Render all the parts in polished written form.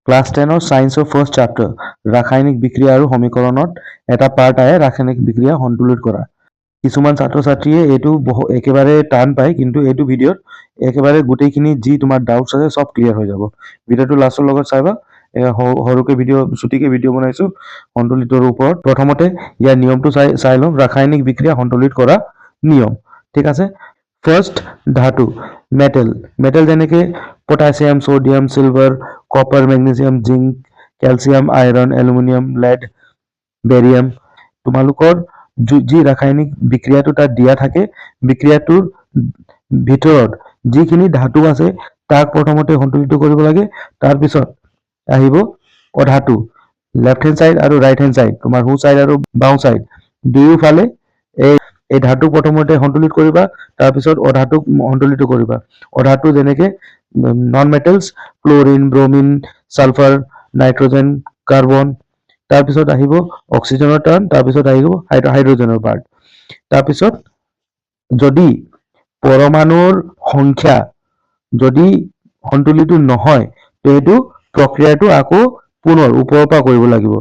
Class 10 সায়েন্সৰ first chapter ৰাসায়নিক বিক্ৰিয়া আৰু সমীকৰণত এটা পাৰ্ট আহে ৰাসায়নিক বিক্ৰিয়া সন্তুলিত কৰা। কিছুমান ছাত্ৰ ছাত্ৰীয়ে এইটো একেবাৰে টান পায়, কিন্তু এইটো ভিডিঅ'ত একেবাৰে গোটেইখিনি যি তোমাৰ ডাউটছ আছে সব ক্লিয়াৰ হৈ যাব। ভিডিঅ'টো লাষ্টৰ লগত চাবা। সৰুকে ছুটিকে ভিডিঅ' বনাইছো সন্তুলিতৰ ওপৰত। প্ৰথমতে ইয়াৰ নিয়মটো চাই লওঁ। ৰাসায়নিক বিক্ৰিয়া সন্তুলিত কৰা নিয়ম, ঠিক আছে। ফাৰ্ষ্ট, ধাতু, মেটেল যেনেকে potassium, sodium, silver, copper, magnesium, zinc, calcium, iron, aluminium, lead, barium. তোমালোকৰ যি ৰাসায়নিক বিক্ৰিয়াটো তাত দিয়া থাকে, বিক্ৰিয়াটোৰ ভিতৰত যিখিনি ধাতু আছে তাক প্ৰথমতে সন্তুলিত কৰিব লাগে। তাৰপিছত আহিব অধাতু, লেফ্ট হেণ্ড চাইড আৰু ৰাইট হেণ্ড চাইড, তোমাৰ সো চাইড আৰু বাওঁ চাইড দুয়োফালে এই ধাতু প্ৰথমতে সন্তুলিত কৰিবা, তাৰপিছত অধাতুক সন্তুলিত কৰিবা। অধাতু যেনেকে non metals, chlorine, ব্ৰমিন, sulphur, nitrogen, carbon. তাৰপিছত আহিব অক্সিজেনৰ টাৰ্ণ, তাৰপিছত আহিব হাইড্ৰজেনৰ পাৰ্ট। তাৰপিছত যদি পৰমাণুৰ সংখ্যা যদি সন্তুলিত নহয়, তো এইটো প্ৰক্ৰিয়াটো আকৌ পুনৰ ওপৰৰ পৰা কৰিব লাগিব।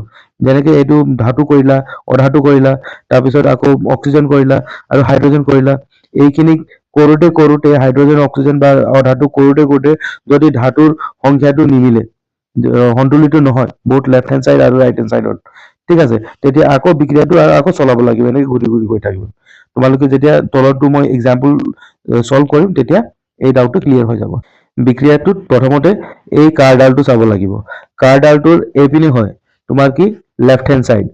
যেনেকে এইটো ধাতু কৰিলা, অধাতু কৰিলা, তাৰপিছত আকৌ অক্সিজেন কৰিলা আৰু হাইড্ৰজেন কৰিলা। এইখিনি কৰোঁতে হাইড্ৰজেন, অক্সিজেন বা অধাতু কৰোঁতে যদি ধাতুৰ সংখ্যাটো নিমিলে, সন্তুলিত নহয় বহুত লেফ্ট হেণ্ড চাইড আৰু ৰাইট হেণ্ড চাইডত, ঠিক আছে, তেতিয়া আকৌ বিক্ৰিয়াটো আকৌ চলাব লাগিব। এনেকে ঘূৰি গৈ থাকিব। তোমালোকে যেতিয়া তলৰটো মই এক্সাম্পল সলভ কৰিম, তেতিয়া এই ডাউটটো ক্লিয়াৰ হৈ যাব। বিক্ৰিয়াটোত প্ৰথমতে এই কাৰডালটো চাব লাগিব। কাৰডালটোৰ এইপিনে হয় তোমাৰ কি left hand side,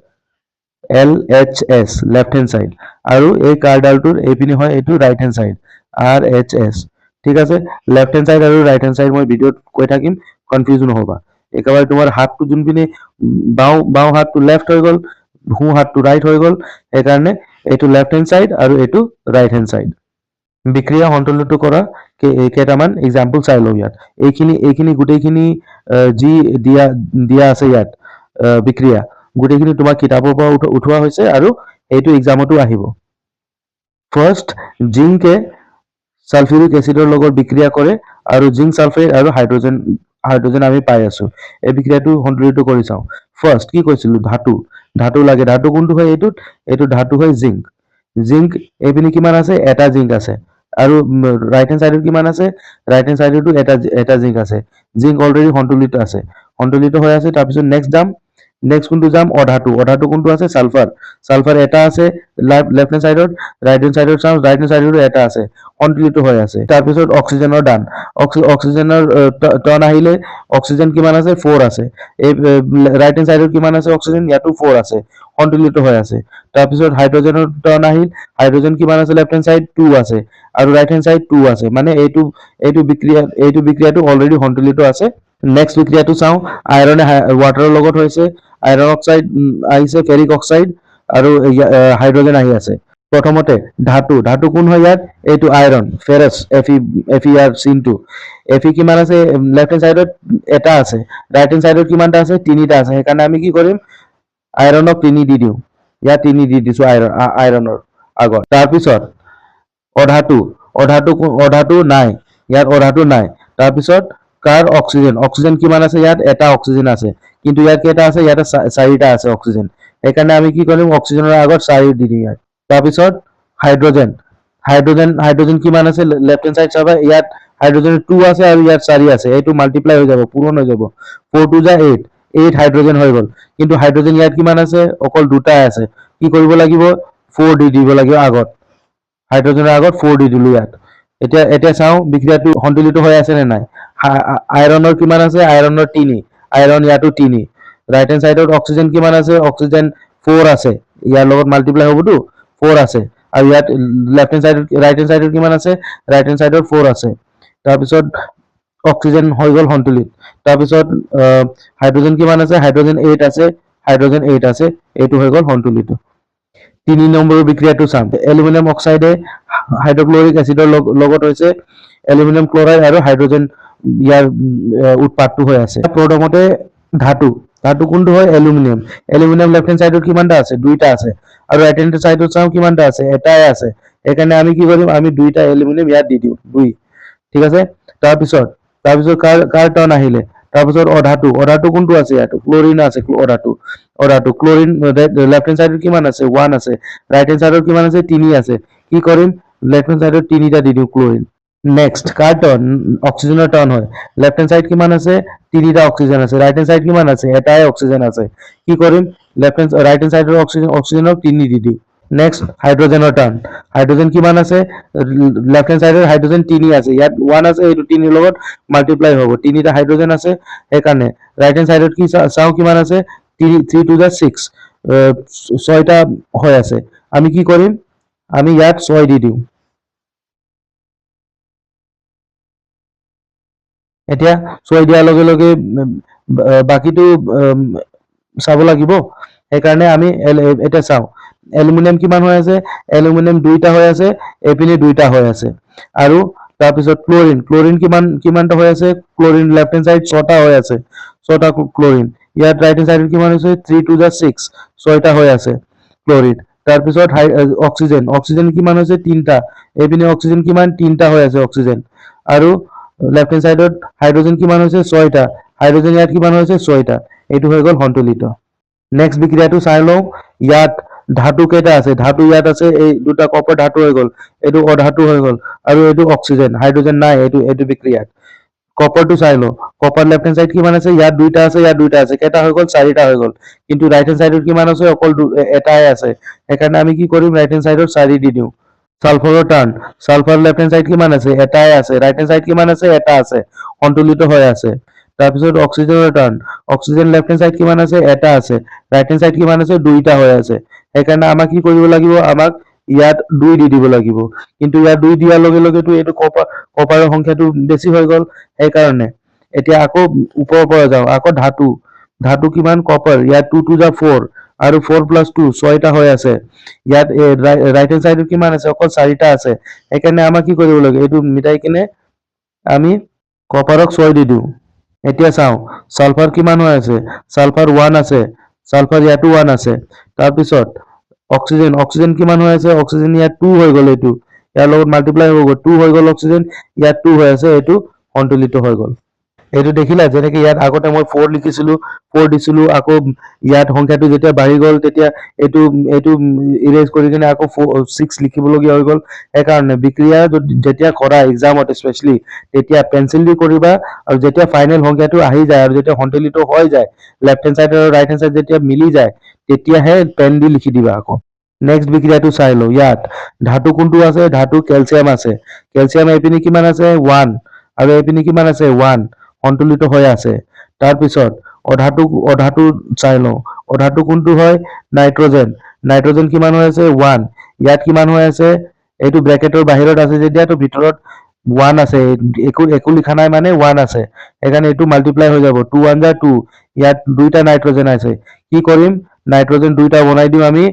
LHS, left hand side, আৰু এই কাৰডালটোৰ এইপিনে হয় এইটো ৰাইট হেণ্ড চাইড, RHS, ঠিক আছে। লেফ্ট হেণ্ড চাইড আৰু ৰাইট হেণ্ড চাইড মই ভিডিঅ'ত কৈ থাকিম, কনফিউজ নহবা। একেবাৰে তোমাৰ হাতটো যোনপিনে বাওঁ হাতটো লেফ্ট হৈ গ'ল, সোঁ হাতটো ৰাইট হৈ গ'ল, সেইকাৰণে এইটো লেফ্ট হেণ্ড চাইড আৰু এইটো ৰাইট হেণ্ড চাইড। বিক্ৰিয়া সন্তুলিত কৰা কেইটামান এক্সাম্পল চাই লওঁ ইয়াত। এইখিনি গোটেইখিনি যি দিয়া আছে ইয়াত বিক্ৰিয়া গোটেইখিনি তোমাৰ কিতাপৰ পৰা উঠোৱা হৈছে আৰু এইটো এক্সামতো আহিব। ফাৰ্ষ্ট, জিংকে সালফিউৰিক এচিডৰ লগত বিক্ৰিয়া কৰে আৰু জিংক সালফাইড আৰু হাইড্ৰজেন আমি পাই আছো। এই বিক্ৰিয়াটো সন্তুলিত কৰি চাওঁ। ফাৰ্ষ্ট কি কৈছিলো, ধাতু লাগে। ধাতু কোনটো হয়? এইটো ধাতু হয় জিংক। এইপিনে কিমান আছে? এটা জিংক আছে। আৰু ৰাইট হেণ্ড চাইডত কিমান আছে? ৰাইট হেণ্ড চাইডতো এটা জিংক আছে। জিংক অলৰেডি সন্তুলিত হৈ আছে। তাৰপিছত নেক্সট কোনটো যাম? অধাতু কোনটো আছে? সালফাৰ এটা আছে লেফ্ট হেণ্ড চাইডত। ৰাইট হেণ্ড চাইডত চাওঁ, ৰাইট হেণ্ড চাইডতো এটা আছে, সন্তুলিত হৈ আছে। তাৰপিছত অক্সিজেনৰ অক্সিজেনৰ টৰ্ণ আহিলে অক্সিজেন কিমান আছে? 4 আছে। এই ৰাইট হেণ্ড চাইডত কিমান আছে অক্সিজেন? ইয়াতো 4 আছে, সন্তুলিত হৈ আছে। তাৰপিছত হাইড্ৰজেনৰ টৰ্ণ আহিল, হাইড্ৰজেন কিমান আছে? লেফ্ট হেণ্ড চাইড 2 আছে আৰু ৰাইট হেণ্ড চাইড 2 আছে, মানে এইটো বিক্ৰিয়াটো অলৰেডি সন্তুলিত আছে। নেক্সট বিক্ৰিয়াটো চাওঁ। আইৰণে ৱাটাৰৰ লগত হৈছে, আইৰণ অক্সাইড আহিছে, ফেৰিক অক্সাইড আৰু হাইড্ৰজেন আহি আছে। প্ৰথমতে ধাতু কোন হয় ইয়াত? এইটো আইৰণ, ফেৰাছ, FeR চিনটো। Fe কিমান আছে? লেফ্ট হেণ্ড চাইডত এটা আছে, ৰাইট হেণ্ড চাইডত কিমানটা আছে? তিনিটা আছে। সেইকাৰণে আমি কি কৰিম? আইৰণক 3 দি দিওঁ। ইয়াত 3 দি দিছো আইৰণৰ আগত। তাৰপিছত অধাতু নাই, ইয়াত অধাতু নাই। তাৰপিছত কাৰ? অক্সিজেন কিমান আছে? ইয়াত এটা অক্সিজেন আছে, কিন্তু ইয়াত কেইটা আছে? ইয়াতে 4টা আছে অক্সিজেন। সেইকাৰণে আমি কি কৰিম? অক্সিজেনৰ আগত 4 দি দিম ইয়াত। তাৰপিছত হাইড্ৰজেন কিমান আছে? লেফ্ট হেণ্ড চাইড চাবা, ইয়াত হাইড্ৰজেন 2 আছে আৰু ইয়াত 4 আছে। এইটো মাল্টিপ্লাই হৈ যাব, পূৰণ হৈ যাব। 4 2 যা 8 হাইড্ৰজেন হৈ গ'ল। কিন্তু হাইড্ৰজেন ইয়াত কিমান আছে? অকল দুটাই আছে। কি কৰিব লাগিব? 4 দি দিব লাগিব আগত। হাইড্ৰজেনৰ আগত 4 দি দিলো ইয়াত। এতিয়া চাওঁ বিক্ৰিয়াটো সন্তুলিত হৈ আছে নে নাই। আইৰণৰ কিমান আছে? আইৰণৰ 3, আইৰণ ইয়াতো 3। ৰাইট হেণ্ড চাইডত অক্সিজেন কিমান আছে? অক্সিজেন 4 আছে, ইয়াৰ লগত মাল্টিপ্লাই হ'বতো, 4 আছে। আৰু ইয়াত ৰাইট হেণ্ড চাইডত কিমান আছে? ৰাইট হেণ্ড চাইডত 4 আছে। তাৰপিছত অক্সিজেন হৈ গ'ল সন্তুলিত। তাৰপিছত হাইড্ৰজেন কিমান আছে? হাইড্ৰজেন 8 আছে, এইটো হৈ গ'ল সন্তুলিত। 3 নম্বৰৰ বিক্ৰিয়াটো চাম। এলুমিনিয়াম অক্সাইডে হাইড্ৰক্লৰিক এচিডৰ লগত হৈছে, এলুমিনিয়াম ক্লৰাইড আৰু হাইড্ৰজেন ইয়াৰ উৎপাদটো হৈ আছে। প্ৰথমতে ধাতু কোনটো হয়? এলুমিনিয়াম লেফ্ট হেণ্ড চাইডত কিমানটা আছে? 2টা আছে। আৰু ৰাইট হেণ্ড চাইডত চাওঁ কিমানটা আছে? এটাই আছে। সেইকাৰণে আমি কি কৰিম? আমি 2টা এলুমিনিয়াম ইয়াত দি দিওঁ, 2, ঠিক আছে। তাৰপিছত কাৰ টৰ্ণ আহিলে? তাৰপিছত অধাতু কোনটো আছে ইয়াত ক্লোৰিন আছে অধাতু ক্লোৰিন লেফট হেণ্ড সাইডত কিমান আছে 1 আছে ৰাইট হেণ্ড সাইডত কিমান আছে 3 আছে কি কৰিম লেফট হেণ্ড সাইডত 3টা দি দিওঁ ক্লোৰিন নেক্সট কাৰ্টন অক্সিজেনৰ টাৰ্ন হয় লেফট হেণ্ড সাইড কিমান আছে 3টা অক্সিজেন আছে ৰাইট হেণ্ড সাইড কিমান আছে এটাই অক্সিজেন আছে কি কৰিম ৰাইট হেণ্ড সাইডৰ অক্সিজেনক 3 দি দিওঁ নেক্সট হাইড্ৰোজেনৰ টাৰ্ন হাইড্ৰোজেন কিমান আছে লেফট হেণ্ড সাইডৰ হাইড্ৰোজেন 3 আছে ইয়াত 1 আছে এইটো 3 লগত মাল্টিপ্লাই হ'ব 3টা হাইড্ৰোজেন আছে সেইকাৰণে ৰাইট হেণ্ড সাইডত কি চাও কিমান আছে 3 টু দা 6 6টা হৈ আছে আমি কি কৰিম আমি ইয়াত 6 দি দিওঁ এতিয়া 6 দিয়াৰ লগে লগে বাকিটো চাব লাগিব সেইকাৰণে আমি এটা চাও এলুমিনিয়াম কিমান হৈ আছে এলুমিনিয়াম 2টা হৈ আছে এপিনে 2টা হৈ আছে আৰু তাৰপিছত ক্লোৰিন কিমানটা হৈ আছে ক্লোৰিন লেফট হেণ্ড সাইড 6টা হৈ আছে 6টা ক্লোৰিন ইয়াত ৰাইট হেণ্ড সাইডত কিমান হৈছে 3 টু দা 6 6টা হৈ আছে ক্লোৰিন তাৰপিছত অক্সিজেন কিমান হৈছে 3টা এপিনে অক্সিজেন কিমান 3টা হৈ আছে অক্সিজেন আৰু লেফট হেণ্ড সাইডত হাইড্ৰোজেন কিমান হৈছে 6টা হাইড্ৰোজেন ইয়াত কিমান হৈছে 6টা এইটো হৈ গ'ল সন্তুলিত নেক্সট বিক্ৰিয়াটো চাই লওঁ ইয়াত ধাতু কেইটা আছে ধাতু ইয়াত আছে এই দুটা কপাৰ ধাতু হৈ গ'ল এইটো অধাতু হৈ গ'ল আৰু এইটো অক্সিজেন হাইড্ৰোজেন নাই এইটো বিক্ৰিয়াত কপাৰটো চাই লওঁ কপাৰ লেফট হেণ্ড সাইড কিমান আছে ইয়াত 2টা আছে ইয়াত 2টা আছে কেইটা হৈ গ'ল 4টা হৈ গ'ল কিন্তু ৰাইট হেণ্ড সাইডত কিমান আছে অকল এটাই আছে সেইকাৰণে আমি কি কৰিম ৰাইট হেণ্ড সাইডত 4 দি দিওঁ সালফাৰৰ turn sulphur left hand side কিমান আছে এটাই আছে ৰাইট হেণ্ড সাইড কিমান আছে এটা আছে সন্তুলিত হৈ আছে তাৰপিছত অক্সিজেনৰ turn oxygen left hand side কিমান আছে এটা আছে ৰাইট হেণ্ড সাইড কিমান আছে 2টা হৈ আছে সেইকাৰণে আমাক কি কৰিব লাগিব আমাক ইয়াত 2 দি দিব লাগিব কিন্তু ইয়াত 2 দিয়াৰ লগে লগেতো এইটো কপাৰৰ সংখ্যাটো বেছি হৈ গ'ল সেইকাৰণে এতিয়া আকৌ ওপৰৰ পৰা যাওঁ আকৌ ধাতু কিমান কপাৰ ইয়াত 2 টু দা 4 আৰু 4 প্লাস 2 6টা হৈ আছে ইয়াত ৰাইট হেণ্ড সাইডত কিমান আছে অকল 4টা আছে সেইকাৰণে আমাক কি কৰিব লাগে এইটো মিটাই কিনে আমি কপাৰক 6 দি দিওঁ এতিয়া চাওঁ সালফাৰ কিমান হৈ আছে সালফাৰ 1 আছে সালফাৰ ইয়াতো 1 আছে তাৰপিছত অক্সিজেন কিমান হৈ আছে অক্সিজেন ইয়াত 2 হৈ গ'ল এইটো ইয়াৰ লগত মাল্টিপ্লাই হৈ গ'ল 2 হৈ গ'ল অক্সিজেন ইয়াত 2 হৈ আছে এইটো সন্তুলিত হৈ গ'ল এইটো দেখিলা যেনেকে ইয়াত আগতে মই 4 লিখিছিলো 4 দিছিলো আকৌ ইয়াত সংখ্যাটো যেতিয়া বাঢ়ি গ'ল তেতিয়া এইটো ইৰেজ কৰি কিনে আকৌ 6 লিখিবলগীয়া হৈ গ'ল সেইকাৰণে বিক্ৰিয়া যেতিয়া কৰা এক্সামত স্পেচিয়েলি তেতিয়া পেন্সিল দি কৰিবা আৰু যেতিয়া ফাইনেল সংখ্যাটো আহি যায় আৰু যেতিয়া সন্তুলিত হৈ যায় লেফট হেণ্ড সাইড আৰু ৰাইট হেণ্ড সাইড যেতিয়া মিলি যায় তেতিয়াহে পেন দি লিখি দিবা আকৌ নেক্সট বিক্ৰিয়াটো চাই লওঁ ইয়াত ধাতু কোনটো আছে ধাতু কেলছিয়াম আছে কেলছিয়াম এইপিনে কিমান আছে 1 আৰু এইপিনে কিমান আছে 1 সন্তুলিত হৈ আছে তাৰপিছত অধাতু চাই লওঁ অধাতু কোনটো হয় নাইট্ৰজেন কিমান হৈ আছে 1 ইয়াত কিমান হৈ আছে এইটো ব্ৰেকেটৰ বাহিৰত আছে যেতিয়া তো ভিতৰত 1 আছে একো লিখা নাই মানে 1 আছে সেইকাৰণে এইটো মাল্টিপ্লাই হৈ যাব 2 1 যা 2 ইয়াত 2টা নাইট্ৰজেন আছে কি কৰিম নাইট্ৰজেন 2টা বনাই দিওঁ আমি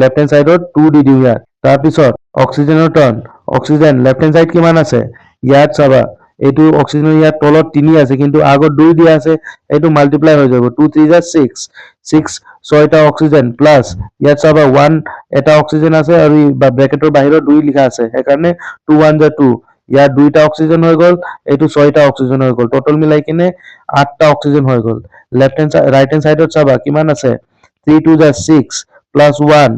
লেফট হেণ্ড সাইডত 2 দি দিওঁ ইয়াত তাৰপিছত অক্সিজেনৰ turn oxygen left hand side কিমান আছে ইয়াত চাবা এইটো অক্সিজেনৰ ইয়াত তলত 3 আছে কিন্তু আগত 2 দিয়া আছে এইটো মাল্টিপ্লাই হৈ যাব 2 3 যা 6 6টা অক্সিজেন প্লাস ইয়াত চাবা 1 এটা অক্সিজেন আছে আৰু ব্ৰেকেটৰ বাহিৰত 2 লিখা আছে সেইকাৰণে 2 1 যা 2 ইয়াত 2টা অক্সিজেন হৈ গ'ল এইটো 6টা অক্সিজেন হৈ গ'ল টোটাল মিলাই কিনে 8টা অক্সিজেন হৈ গ'ল ৰাইট হেণ্ড সাইডত চাবা কিমান আছে 3 2 যা 6 প্লাস 1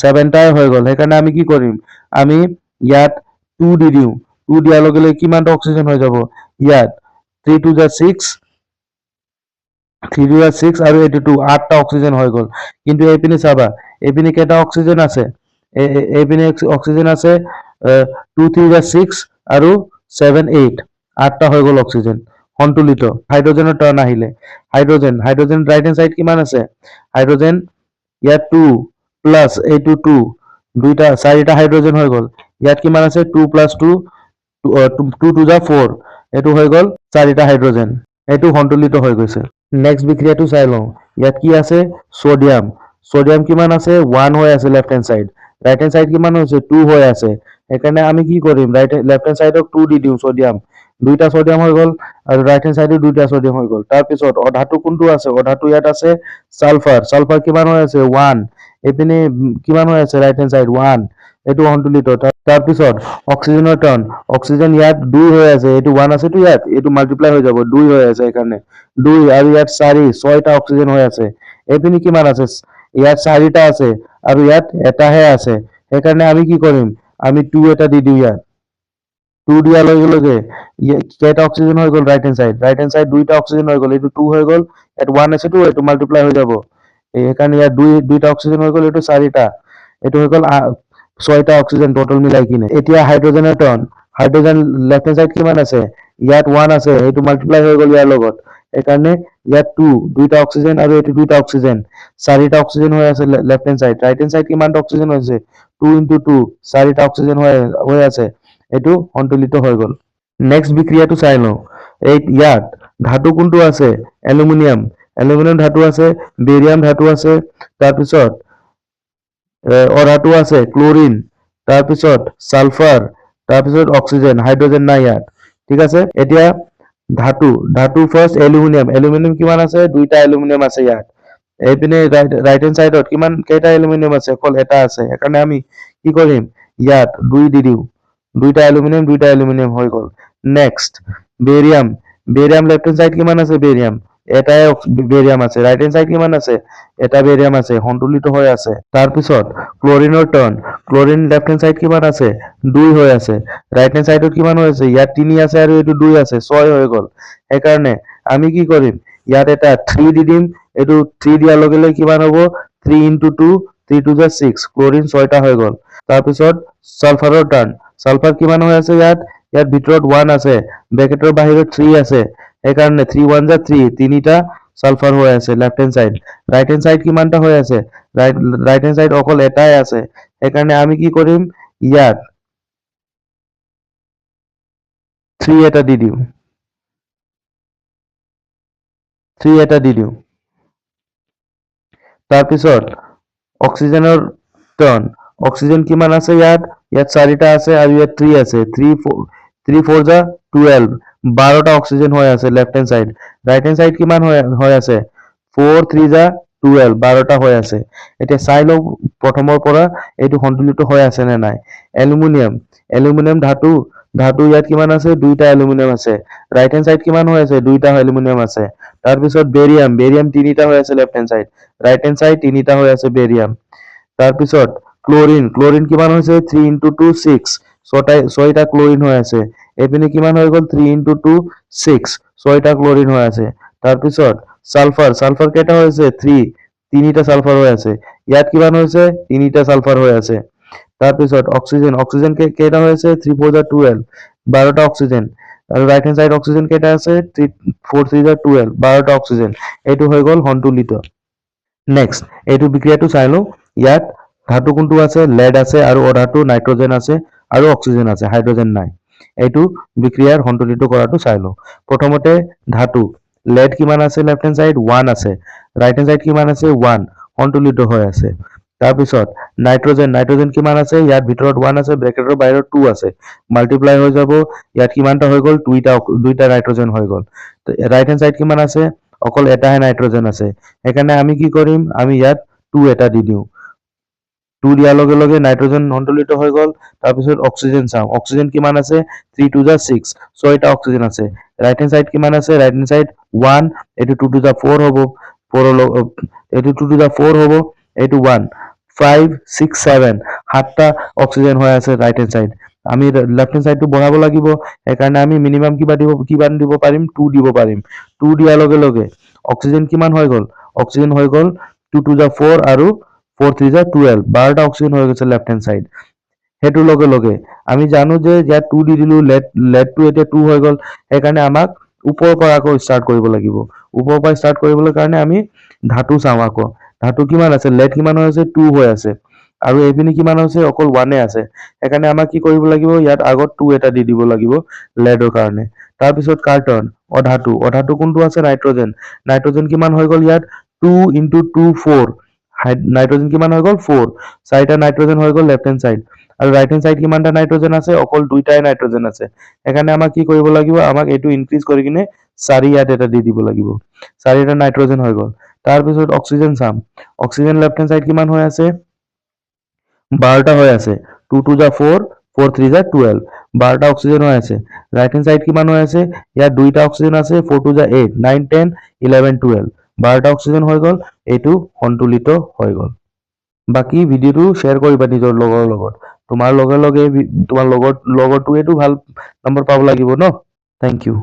7টাই হৈ গ'ল সেইকাৰণে আমি কি কৰিম আমি ইয়াত 2 দি দিওঁ 2 দিয়াৰ লগে লগে কিমানটা অক্সিজেন হৈ যাব ইয়াত 3 2 যা 6 3 2 যা 6 আৰু এইটো 2 8টা অক্সিজেন হৈ গ'ল কিন্তু এইপিনে চাবা এইপিনে কেইটা অক্সিজেন আছে এইপিনে অক্সিজেন আছে 2 3 যা 6 আৰু 7 8 8টা হৈ গ'ল অক্সিজেন সন্তুলিত হাইড্ৰোজেনৰ টাৰ্ন আহিলে হাইড্ৰোজেন ৰাইট হেণ্ড সাইড কিমান আছে হাইড্ৰোজেন ইয়াত 2 প্লাস এইটো 2 দুইটা 4টা হাইড্ৰোজেন হৈ গ'ল ইয়াত কিমান আছে 2 প্লাস 2 2 2 যা 4 এইটো হৈ গ'ল 4টা হাইড্ৰোজেন এইটো সন্তুলিত হৈ গৈছে নেক্সট বিক্ৰিয়াটো চাই লওঁ ইয়াত কি আছে সোডিয়াম কিমান আছে 1 হৈ আছে left hand side right hand side কিমান হৈছে 2 হৈ আছে সেইকাৰণে আমি কি কৰিম লেফট হেণ্ড সাইডক 2 দি দিওঁ সোডিয়াম 2টা সোডিয়াম হৈ গ'ল আৰু ৰাইট হেণ্ড সাইডে 2টা সোডিয়াম হৈ গ'ল তাৰপিছত অধাতু কোনটো আছে অধাতু ইয়াত আছে সালফাৰ কিমান হৈ আছে 1 এইপিনে কিমান হৈ আছে ৰাইট হেণ্ড সাইড 1 এইটো সন্তুলিত তাৰপিছত অক্সিজেনৰ টাৰ্ণ, অক্সিজেন ইয়াত 2 হৈ আছে, এইটো 1 আছেতো ইয়াত, এইটো মাল্টিপ্লাই হৈ যাব, 2 হৈ আছে সেইকাৰণে 2 আৰু ইয়াত 4, 6টা অক্সিজেন হৈ আছে। এইপিনে কিমান আছে? ইয়াত 4টা আছে আৰু ইয়াত এটাহে আছে, সেইকাৰণে আমি কি কৰিম? আমি 2 এটা দি দিওঁ ইয়াত। 2 দিয়াৰ লগে লগে কেইটা অক্সিজেন হৈ গ'ল? ৰাইট হেণ্ড চাইড 2টা অক্সিজেন হৈ গ'ল, এইটো 2 হৈ গ'ল, ইয়াত 1 আছেতো, এইটো মাল্টিপ্লাই হৈ যাব। সেইকাৰণে ইয়াত 2টা অক্সিজেন হৈ গ'ল, এইটো 4টা, এইটো হৈ গ'ল 6টা অক্সিজেন টোটেল মিলাই কিনে। এতিয়া হাইড্ৰজেনৰ turn, hydrogen left hand side কিমান আছে? ইয়াত 1 আছে, এইটো মাল্টিপ্লাই হৈ গ'ল ইয়াৰ লগত, সেইকাৰণে ইয়াত 2টা অক্সিজেন আৰু এইটো 2টা অক্সিজেন, 4টা অক্সিজেন হৈ আছে left hand side. Right hand side কিমানটা অক্সিজেন হৈছে? 2 × 2, 4টা অক্সিজেন হৈ আছে, এইটো সন্তুলিত হৈ গ'ল। নেক্সট বিক্ৰিয়াটো চাই লওঁ। ইয়াত ধাতু কোনটো আছে? এলুমিনিয়াম, এলুমিনিয়াম ধাতু আছে, বেৰিয়াম ধাতু আছে, তাৰপিছত অধাতু আছে ক্লৰিন, তাৰপিছত ছালফাৰ, তাৰপিছত অক্সিজেন, হাইড্ৰজেন নাই ইয়াত। ঠিক আছে, এতিয়া ধাতু, ধাতু ফাৰ্ষ্ট এলুমিনিয়াম, এলুমিনিয়াম কিমান আছে? 2টা এলুমিনিয়াম আছে ইয়াত। এইপিনে ৰাইট হেণ্ড চাইডত কেইটা এলুমিনিয়াম আছে? অকল এটা আছে, সেইকাৰণে আমি কি কৰিম? ইয়াত 2 দি দিওঁ, 2টা এলুমিনিয়াম, 2টা এলুমিনিয়াম হৈ গ'ল। Next barium, barium left hand side কিমান আছে? বেৰিয়াম এটাই বেৰিয়াম আছে। ৰাইট হেণ্ড চাইড কিমান আছে? এটা বেৰিয়াম আছে, সন্তুলিত হৈ আছে। তাৰপিছত ক্লৰিনৰ টাৰ্ণ, ক্লৰিন লেফ্ট হেণ্ড চাইড কিমান আছে? 2 হৈ আছে। ৰাইট হেণ্ড চাইডত কিমান হৈ আছে? ইয়াত 3 আছে আৰু এইটো 2 আছে, 6 হৈ গ'ল। সেইকাৰণে আমি কি কৰিম? ইয়াত এটা 3 দি দিম, এইটো 3 দিয়াৰ লগে লগে কিমান হ'ব? 3 × 2, 3 × 2 = 6, ক্লৰিন 6টা হৈ গ'ল। তাৰপিছত ছালফাৰৰ টাৰ্ণ, ছালফাৰ কিমান হৈ আছে ইয়াত? ইয়াত ভিতৰত 1 আছে, ব্ৰেকেটৰ বাহিৰত 3 আছে, সেইকাৰণে 3 × 1 = 3, 3টা ছালফাৰ হৈ আছে left hand side. Right hand side কিমানটা হৈ আছে? ৰাইট হেণ্ড চাইড অকল এটাই আছে, সেইকাৰণে আমি কি কৰিম? ইয়াত 3 এটা দি দিওঁ, 3 এটা দি দিওঁ। তাৰপিছত অক্সিজেনৰ টন, অক্সিজেন কিমান আছে ইয়াত? ইয়াত 4টা আছে আৰু ইয়াত 3 আছে, 3 4 = 12, 12টা অক্সিজেন হৈ আছে left hand side. Right hand side কিমান হৈ আছে? 4 3 = 12, 12টা হৈ আছে। এতিয়া চাই লওঁ প্ৰথমৰ পৰা এইটো সন্তুলিত হৈ আছে নে নাই। এলুমিনিয়াম, এলুমিনিয়াম ধাতু, ধাতু ইয়াত কিমান আছে? 2টা এলুমিনিয়াম আছে। ৰাইট হেণ্ড চাইড কিমান হৈ আছে? 2টা এলুমিনিয়াম আছে। তাৰপিছত বেৰিয়াম, বেৰিয়াম 3টা হৈ আছে left hand side. Right hand side 3টা হৈ আছে বেৰিয়াম। তাৰপিছত ক্লৰিন, ক্লৰিন কিমান হৈছে? 3 × 2 = 6, 6টা ক্লৰিন হৈ আছে। এইপিনে কিমান হৈ গ'ল? 3 × 2 = 6, 6টা ক্লৰিন হৈ আছে। তাৰপিছত ছালফাৰ, ছালফাৰ কেইটা হৈছে? 3, 3টা ছালফাৰ হৈ আছে। ইয়াত কিমান হৈছে? 3টা ছালফাৰ হৈ আছে। তাৰপিছত অক্সিজেন, অক্সিজেন কেইটা হৈ আছে? 3 4 = 12, 12টা অক্সিজেন। আৰু ৰাইট হেণ্ড চাইড অক্সিজেন কেইটা আছে? 4 3 = 12, 12টা অক্সিজেন। এইটো হৈ গ'ল সন্তুলিত। নেক্সট এইটো বিক্ৰিয়াটো চাই লওঁ। ইয়াত ধাতু কোনটো আছে? লেড আছে আৰু অধাতু নাইট্ৰজেন আছে আৰু অক্সিজেন আছে, হাইড্ৰজেন নাই। এইটো বিক্ৰিয়াৰ সন্তুলিত কৰাটো চাই লওঁ। প্ৰথমতে ধাতু, লেড কিমান আছে? লেফ্ট হেণ্ড চাইড 1 আছে, ৰাইট হেণ্ড চাইড কিমান আছে? 1, সন্তুলিত হৈ আছে। তাৰপিছত নাইট্ৰজেন, নাইট্ৰজেন কিমান আছে? ইয়াত ভিতৰত 1 আছে, ব্ৰেকেটৰ বাহিৰত 2 আছে, মাল্টিপ্লাই হৈ যাব। ইয়াত কিমানটা হৈ গ'ল? 2টা নাইট্ৰজেন হৈ গ'ল। ৰাইট হেণ্ড চাইড কিমান আছে? অকল এটাহে নাইট্ৰজেন আছে, সেইকাৰণে আমি কি কৰিম? আমি ইয়াত 2 এটা দি দিওঁ। 2 দিয়াৰ লগে লগে নাইট্ৰজেন সন্তুলিত হৈ গ'ল। তাৰপিছত অক্সিজেন চাওঁ, অক্সিজেন কিমান আছে? 3 × 2 = 6, 6টা অক্সিজেন আছে। ৰাইট হেণ্ড চাইড কিমান আছে? ৰাইট হেণ্ড চাইড 1, এইটো 2 × 4 হ'ব, 4 এইটো 2 × 4 হ'ব, এইটো 1, 5 6 7, 7টা অক্সিজেন হৈ আছে ৰাইট হেণ্ড চাইড। আমি লেফ্ট হেণ্ড চাইডটো বঢ়াব লাগিব, সেইকাৰণে আমি মিনিমাম কিমান দিব পাৰিম? 2 দিব পাৰিম। 2 দিয়াৰ লগে লগে অক্সিজেন কিমান হৈ গ'ল? অক্সিজেন হৈ গ'ল 2 × 4 আৰু 4 3 = 12, 12টা অক্সিজেন হৈ গৈছে লেফ্ট হেণ্ড চাইড। সেইটোৰ লগে লগে আমি জানো যে ইয়াত 2 দি দিলো, লেডটো এতিয়া 2 হৈ গ'ল, সেইকাৰণে আমাক ওপৰৰ পৰা আকৌ ষ্টাৰ্ট কৰিব লাগিব। ওপৰৰ পৰা ষ্টাৰ্ট কৰিবলৈ কাৰণে আমি ধাতু চাওঁ আকৌ। ধাতু কিমান আছে? লেড কিমান হৈ আছে? 2 হৈ আছে। আৰু এইপিনে কিমান হৈছে? অকল 1 আছে। সেইকাৰণে আমাক কি কৰিব লাগিব? ইয়াত আগত 2 এটা দি দিব লাগিব লেডৰ কাৰণে। তাৰপিছত কাৰ্টন, অধাতু, অধাতু কোনটো আছে? নাইট্ৰজেন, নাইট্ৰজেন কিমান হৈ গ'ল? ইয়াত 2 × 2 = 4, নাইট্ৰজেন কিমান হৈ গ'ল? 4, 4টা নাইট্ৰজেন হৈ গ'ল লেফ্ট হেণ্ড চাইড। আৰু ৰাইট হেণ্ড চাইড কিমানটা নাইট্ৰজেন আছে? অকল 2টাই নাইট্ৰজেন আছে। সেইকাৰণে আমাক কি কৰিব লাগিব? আমাক এইটো ইনক্ৰিজ কৰি কিনে 4 ইয়াত এটা দি দিব লাগিব, 4টা নাইট্ৰজেন হৈ গ'ল। তাৰপিছত অক্সিজেন চাম, অক্সিজেন লেফ্ট হেণ্ড চাইড কিমান হৈ আছে? 12টা হৈ আছে, 2 × 2 = 4, 4 3 যা 12 12টা অক্সিজেন হৈ আছে ৰাইট হেণ্ড সাইড কিমান হৈ আছে ইয়াত দুইটা অক্সিজেন আছে 4 2 যা 8 9 10 11 12 12টা অক্সিজেন হৈ গ'ল এইটো সন্তুলিত হৈ গ'ল বাকি ভিডিওটো শ্বেয়াৰ কৰিবা নিজৰ লগৰ লগত তোমাৰ লগে লগে তোমাৰ লগৰটোৱেটো ভাল নম্বৰ পাব লাগিব ন থেংক ইউ